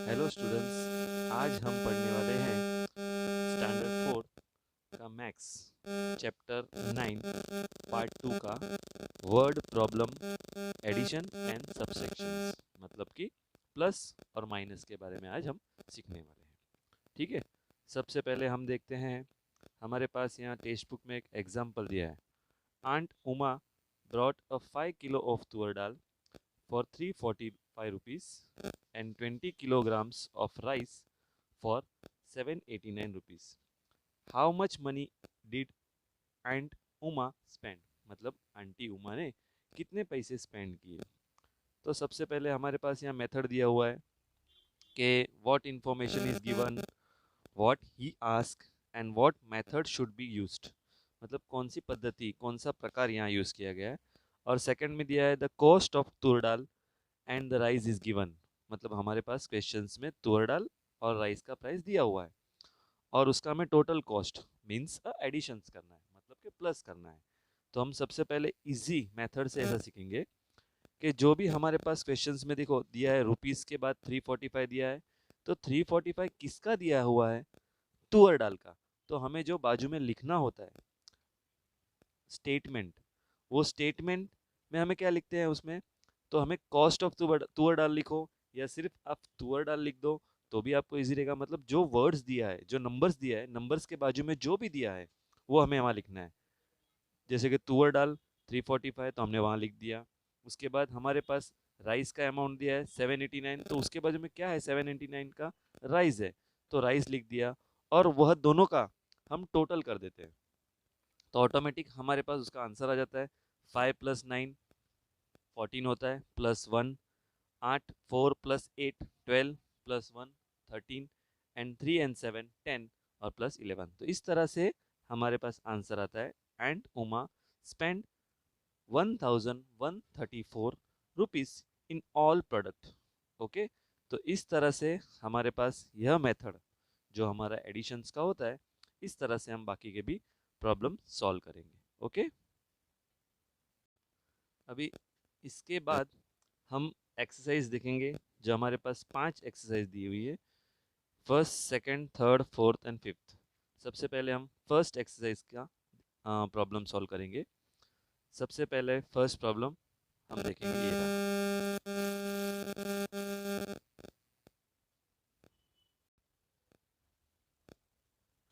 Hello students, आज हम पढ़ने वाले हैं स्टैंडर्ड 4 का मैथ्स चैप्टर 9 पार्ट 2 का word problem addition and subtractions, मतलब कि प्लस और माइनस के बारे में आज हम सीखने वाले हैं। ठीक है, सबसे पहले हम देखते हैं, हमारे पास यहाँ टेक्स्ट बुक में एक एग्जाम्पल दिया है। Aunt Uma brought a 5 kilo of toor dal for 345 rupees and 20 kilograms of rice for 789 rupees. How much money did Aunt Uma spend? मतलब आंटी उमा ने कितने पैसे स्पेंड किए। तो सबसे पहले हमारे पास यहाँ मेथड दिया हुआ है कि what information is given, what he asked and what method should be used, मतलब कौन सी पद्धति, कौन सा प्रकार यहाँ यूज किया गया है। और सेकंड में दिया है the cost of toor dal and the rice is given, मतलब हमारे पास क्वेश्चंस में तुअर दाल और राइस का प्राइस दिया हुआ है और उसका हमें टोटल कॉस्ट मींस एडिशंस करना है, मतलब कि प्लस करना है। तो हम सबसे पहले इजी मेथड से ऐसा सीखेंगे कि जो भी हमारे पास क्वेश्चंस में देखो दिया है रुपीस के बाद 345 दिया है, तो 345 किसका दिया हुआ है? तुअर दाल का। तो हमें जो बाजू में लिखना होता है स्टेटमेंट, वो स्टेटमेंट में हमें क्या लिखते हैं उसमें, तो हमें कॉस्ट ऑफ तुअर दाल लिखो या सिर्फ आप तुअर दाल लिख दो तो भी आपको इजी रहेगा। मतलब जो वर्ड्स दिया है, जो नंबर्स दिया है, नंबर्स के बाजू में जो भी दिया है वो हमें वहाँ लिखना है। जैसे कि तुअर दाल 345 तो हमने वहाँ लिख दिया। उसके बाद हमारे पास राइस का अमाउंट दिया है 789, तो उसके बाजू में क्या है? 789 का राइस है, तो राइस लिख दिया और वह दोनों का हम टोटल कर देते हैं तो ऑटोमेटिक हमारे पास उसका आंसर आ जाता है। 5 + 9 14 होता है, +1 8, 4 + 8 12 +1 13 एंड 3 and 7 10 और +11। तो इस तरह से हमारे पास आंसर आता है and Uma spend 1134 rupees in all product. Okay, तो इस तरह से हमारे पास यह मेथड जो हमारा एडिशंस का होता है, इस तरह से हम बाकी के भी प्रॉब्लम सॉल्व करेंगे। ओके, अभी इसके बाद हम एक्सरसाइज देखेंगे, जो हमारे पास 5 एक्सरसाइज दी हुई है, first, second, third, fourth and fifth. सबसे पहले हम फर्स्ट एक्सरसाइज का प्रॉब्लम सॉल्व करेंगे। सबसे पहले फर्स्ट प्रॉब्लम हम देखेंगे ये रहा।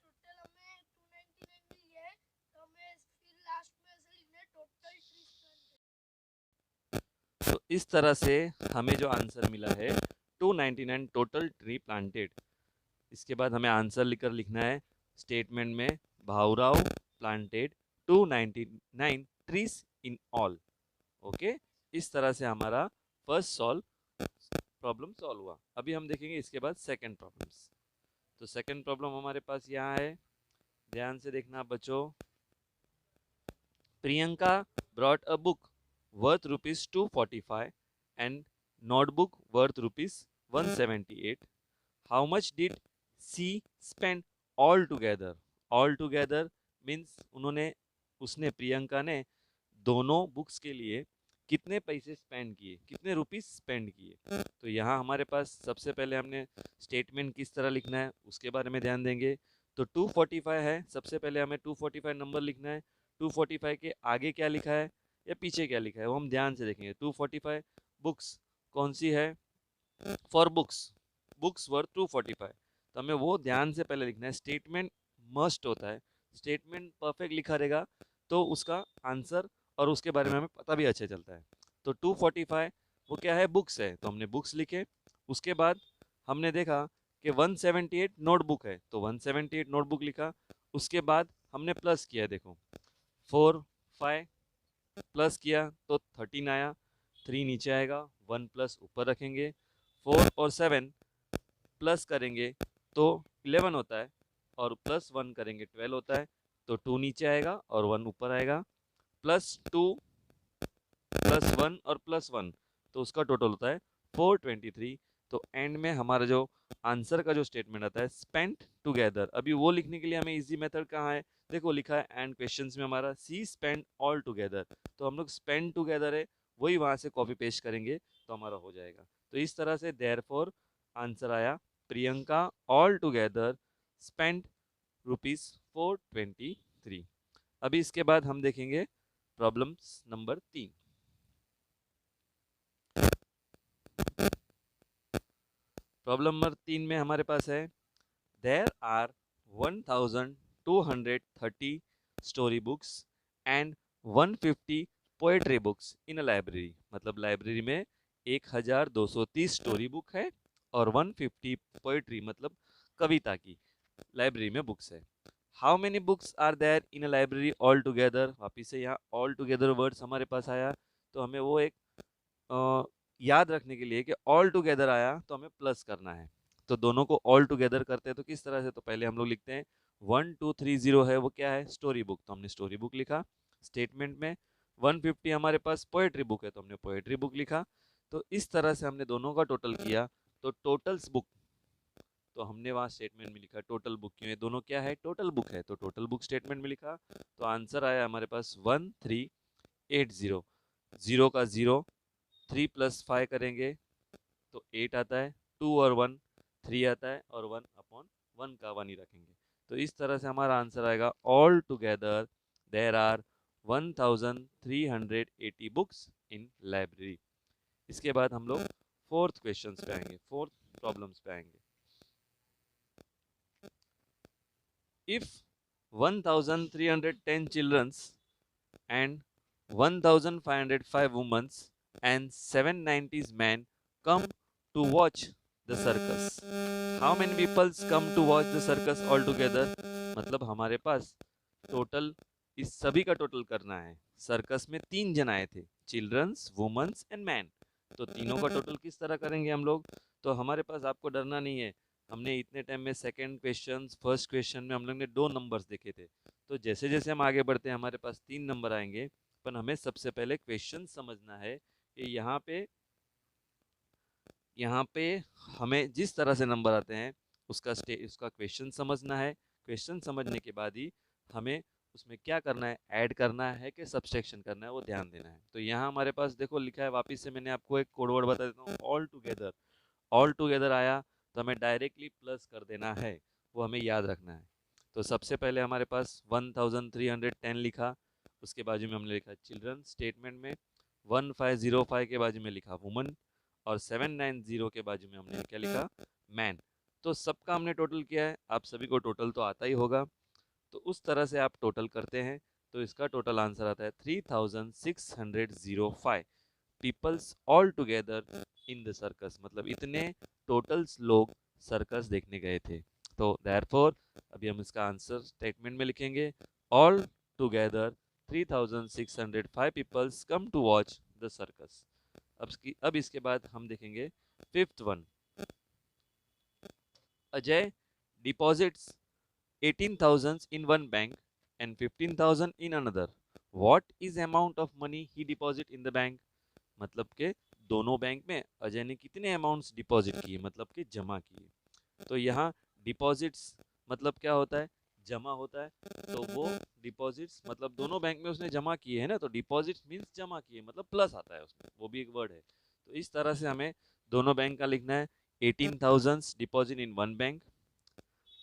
टोटल हमें 299 मिल गया है, तो हमें फिर लास्ट में ऐसे लिखना है टोटल ट्रीज प्लांटेड। तो इस तरह से हमें जो आंसर मिला है 299 टोटल ट्री प्लांटेड। इसके बाद हमें आंसर लिखकर लिखना है स्टेटमेंट में Bhaurao planted 299 trees in all. Okay, इस तरह से हमारा फर्स्ट प्रॉब्लम सॉल्व हुआ। अभी हम देखेंगे इसके बाद सेकंड प्रॉब्लम्स। तो सेकंड प्रॉब्लम हमारे पास यहाँ है, ध्यान से देखना बच्चों। Priyanka brought a book worth ₹245 and notebook worth ₹178। How much did she spend all together? All together means उन्होंने, उसने, प्रियंका ने दोनों बुक्स के लिए कितने पैसे स्पेंड किए, कितने रुपीस स्पेंड किए। तो यहाँ हमारे पास सबसे पहले हमने स्टेटमेंट किस तरह लिखना है उसके बारे में ध्यान देंगे। तो 245 है, सबसे पहले हमें 245 नंबर लिखना है। 245 के आगे क्या लिखा है या पीछे क्या लिखा है वो हम ध्यान से देखेंगे। 245 बुक्स कौन सी है? फॉर बुक्स, बुक्स वर्थ 245, तो हमें वो ध्यान से पहले लिखना है। स्टेटमेंट मस्ट होता है, स्टेटमेंट परफेक्ट लिखा रहेगा तो उसका आंसर और उसके बारे में हमें पता भी अच्छे चलता है। तो 245 वो क्या है? बुक्स है, तो हमने बुक्स लिखे। उसके बाद हमने देखा कि 178 नोटबुक है, तो 178 नोटबुक लिखा। उसके बाद हमने प्लस किया, देखो 4 5 प्लस किया तो 13 आया, 3 नीचे आएगा, 1 प्लस ऊपर रखेंगे, 4 और 7 प्लस करेंगे तो 11 होता है और प्लस 1 करेंगे 12 होता है, तो 2 नीचे आएगा और 1 ऊपर आएगा, +2 +1 और +1, तो उसका टोटल होता है 423। तो एंड में हमारा जो आंसर का जो स्टेटमेंट आता है स्पेंट टुगेदर, अभी वो लिखने के लिए हमें इजी मेथड कहाँ है? देखो लिखा है एंड क्वेश्चंस में हमारा सी स्पेंड ऑल टुगेदर, तो हम लोग स्पेंड टुगेदर है वही वहां से कॉपी पेस्ट करेंगे तो हमारा हो जाएगा। तो इस तरह से देयरफॉर आंसर आया प्रियंका ऑल टुगेदर स्पेंड ₹423। अभी इसके बाद हम देखेंगे प्रॉब्लम्स नंबर 3। प्रॉब्लम नंबर 3 में हमारे पास है there are 1230 story books and 150 poetry books in a library. मतलब लाइब्रेरी में 1230 स्टोरी बुक है और 150 पोएट्री मतलब कविता की लाइब्रेरी में बुक्स है। How many books are there in a library all together. वापिस से यहाँ ऑल टुगेदर वर्ड्स हमारे पास आया, तो हमें वो एक याद रखने के लिए कि ऑल टुगेदर आया तो हमें प्लस करना है। तो दोनों को ऑल टुगेदर करते हैं तो किस तरह से, तो पहले हम लोग लिखते हैं 1230 है वो क्या है, स्टोरी बुक, तो हमने स्टोरी बुक लिखा स्टेटमेंट में। 150 हमारे पास पोएट्री बुक है तो हमने पोएट्री बुक लिखा। तो इस तरह से हमने दोनों का टोटल किया तो टोटल्स बुक, तो हमने वहाँ स्टेटमेंट में लिखा टोटल बुक, क्यों ये दोनों क्या है, टोटल बुक है, तो टोटल बुक स्टेटमेंट में लिखा। तो आंसर आया हमारे पास 1380। जीरो का जीरो, 3 + 5 करेंगे तो 8 आता है, 2 और 1 3 आता है और 1/1 का 1 ही रखेंगे। तो इस तरह से हमारा आंसर आएगा all together there are 1380 books in library. इसके बाद हम लोग फोर्थ क्वेश्चन पे आएंगे, फोर्थ प्रॉब्लम्स पे आएंगे। If 1310 children and 1505 women and 790 men come to watch the circus, how many people come to watch the circus altogether? मतलब हमारे पास टोटल इस सभी का टोटल करना है। सर्कस में 3 जन आए थे, चिल्ड्रंस, वुमेन्स एंड मैन। तो तीनों का टोटल किस तरह करेंगे हम लोग, तो हमारे पास आपको डरना नहीं है। हमने इतने टाइम में सेकंड क्वेश्चन, फर्स्ट क्वेश्चन में हम लोग ने 2 नंबर्स देखे थे। तो जैसे जैसे हम आगे बढ़ते हैं हमारे पास 3 नंबर आएंगे, पर हमें सबसे पहले क्वेश्चन समझना है कि यहाँ पे हमें जिस तरह से नंबर आते हैं उसका क्वेश्चन समझना है। क्वेश्चन समझने के बाद ही हमें उसमें क्या करना है, ऐड करना है कि सब्सट्रैक्शन करना है, वो ध्यान देना है। तो यहाँ हमारे पास देखो लिखा है, वापस से मैंने आपको एक कोड वर्ड बता देता हूँ, ऑल टुगेदर। ऑल टुगेदर आया तो हमें डायरेक्टली प्लस कर देना है, वो हमें याद रखना है। तो सबसे पहले हमारे पास 1310 लिखा, उसके बाजू में हमने लिखा चिल्ड्रन, स्टेटमेंट में 1505 के बाजू में लिखा वुमन और 790 के बाजू में हमने क्या लिखा, मैन। तो सबका हमने टोटल किया है, आप सभी को टोटल तो आता ही होगा, तो उस तरह से आप टोटल करते हैं तो इसका टोटल आंसर आता है 3605 peoples all together in the circus. मतलब इतने टोटल्स लोग सर्कस देखने गए थे। तो देयरफॉर अभी हम इसका आंसर स्टेटमेंट में लिखेंगे, all together 3605 peoples come to watch the circus. अब इसके बाद हम देखेंगे fifth one. Ajay deposits 18,000 in one bank and 15,000 in another. What is amount of money he deposit in the bank? मतलब के दोनों बैंक में अजय ने कितने अमाउंट्स डिपॉजिट किए, मतलब के जमा किए। तो यहाँ डिपॉजिट्स मतलब क्या होता है, जमा होता है। तो वो डिपॉजिट्स मतलब दोनों बैंक में उसने जमा किए हैं ना, तो डिपॉजिट्स मीन्स जमा किए, मतलब प्लस आता है उसमें, वो भी एक वर्ड है। तो इस तरह से हमें दोनों बैंक का लिखना है, 18,000 deposit in one bank,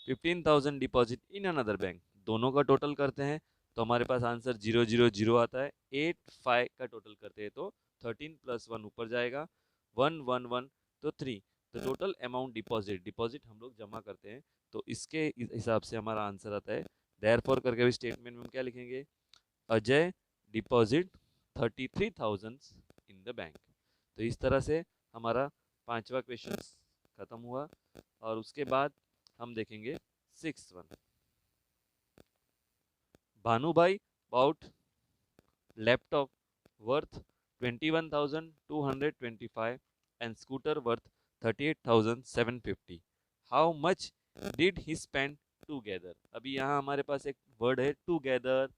15,000 deposit in another bank, दोनों का टोटल करते हैं तो हमारे पास आंसर 000 आता है। 85 का टोटल करते हैं तो 13 + 1 ऊपर जाएगा, 111 तो 3। तो टोटल अमाउंट डिपॉजिट हम लोग जमा करते हैं, तो इसके हिसाब से हमारा आंसर आता है। देयरफॉर करके भी स्टेटमेंट में हम क्या लिखेंगे, Ajay deposit 33,000 in the bank. तो इस तरह से हमारा 5वां क्वेश्चन खत्म हुआ और उसके बाद हम देखेंगे 6th one. Bhanubhai bought laptop worth 21,225 and scooter worth 38,750. How much did he spend together? अभी यहाँ हमारे पास एक वर्ड है टूगेदर,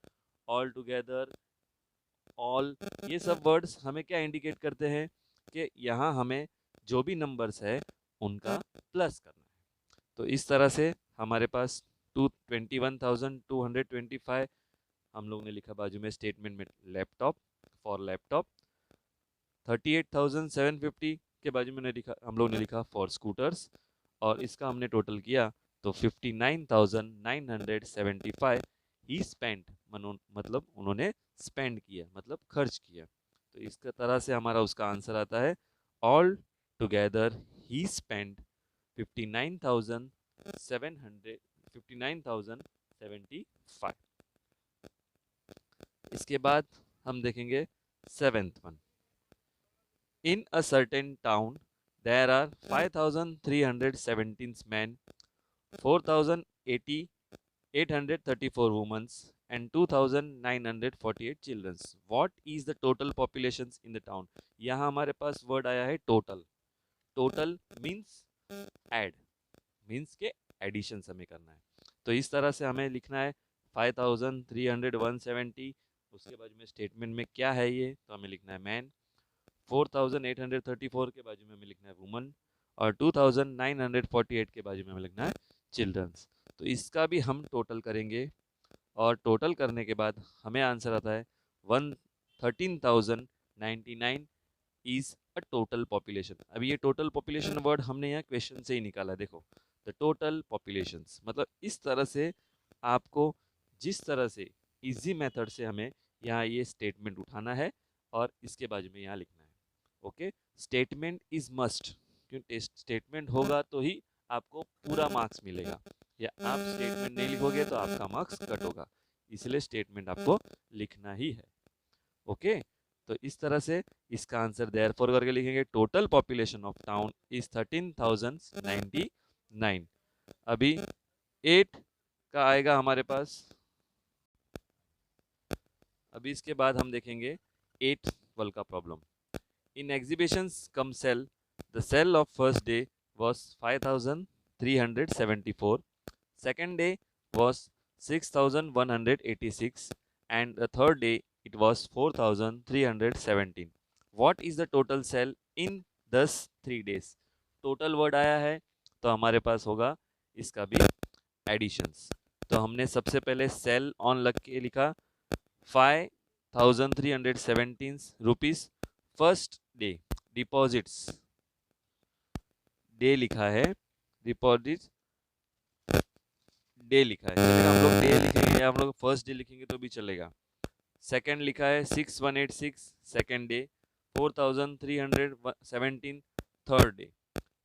ऑल टुगेदर, ऑल, ये सब वर्ड्स हमें क्या इंडिकेट करते हैं कि यहाँ हमें जो भी नंबर्स है उनका प्लस करना है। तो इस तरह से हमारे पास 21,225 हम लोग ने लिखा बाजू में स्टेटमेंट में लैपटॉप, फॉर लैपटॉप 38,750 के बाजू में लिखा, हम लोग ने लिखा फॉर स्कूटर्स, और इसका हमने टोटल किया तो 59,975 ही स्पेंट, मतलब उन्होंने स्पेंड किया, मतलब खर्च किया। तो इसका तरह से हमारा उसका आंसर आता है ऑल टुगेदर ही स्पेंड 59,775। इसके बाद हम देखेंगे seventh one. In a certain town there are 5,317 men, 4,080 834 women and 2,948 children. What is the total populations in the town? यहाँ हमारे पास वर्ड आया है total. Total means add, means के एडिशन हमें करना है। तो इस तरह से हमें लिखना है 5,300 उसके बाजू में स्टेटमेंट में क्या है ये, तो हमें लिखना है मैन। 4,834 के बाजू में हमें लिखना है वुमन, और 2,948 के बाजू में हमें लिखना है चिल्ड्रंस। तो इसका भी हम टोटल करेंगे, और टोटल करने के बाद हमें आंसर आता है 13,099 इज अ टोटल पॉपुलेशन। अभी ये टोटल पॉपुलेशन वर्ड हमने यहाँ क्वेश्चन से ही निकाला, देखो द टोटल पॉपुलेशंस। मतलब इस तरह से आपको, जिस तरह से इजी मेथड से हमें यहाँ ये स्टेटमेंट उठाना है और इसके बाजू में यहाँ लिखना है। ओके, स्टेटमेंट इज मस्ट, क्योंकि स्टेटमेंट होगा तो ही आपको पूरा मार्क्स मिलेगा, या आप स्टेटमेंट नहीं लिखोगे तो आपका मार्क्स कट होगा, इसलिए स्टेटमेंट आपको लिखना ही है। ओके, तो इस तरह से इसका आंसर देयरफॉर करके लिखेंगे total population of town is 13,099। अभी 8 का आएगा हमारे पास। अभी इसके बाद हम देखेंगे 8 वाल का problem. In exhibitions cum sale, the sale of first day was 5,374, second day was 6,186, and the third day it was 4,317. What is the total sale in 3 days? Total word आया है तो हमारे पास होगा इसका भी एडिशंस। तो हमने सबसे पहले सेल ऑन लग के लिखा 5,317 rupees first day. Deposits day लिखा है, डिपॉजिट डे लिखा है, चलेगा हम लोग डे लिखेंगे या हम लोग फर्स्ट डे लिखेंगे तो भी चलेगा। सेकंड लिखा है 6,186 सेकंड डे, 4,317 थर्ड डे।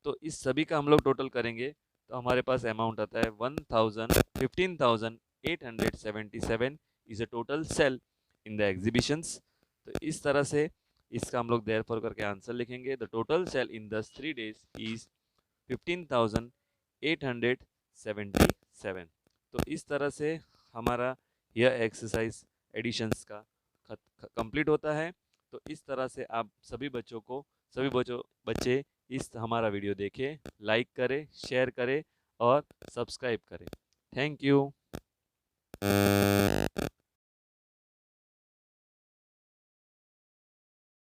तो इस सभी का हम लोग टोटल करेंगे तो हमारे पास अमाउंट आता है 15,877 is a total sale in the exhibitions. तो इस तरह से इसका हम लोग देयरफॉर करके आंसर लिखेंगे। The total sale in the 3 days is 15,877। तो इस तरह से हमारा यह एक्सरसाइज एडिशंस का कंप्लीट होता है। तो इस तरह से आप सभी बच्चे इस हमारा वीडियो देखें, लाइक करें, शेयर करें और सब्सक्राइब करें। Thank you.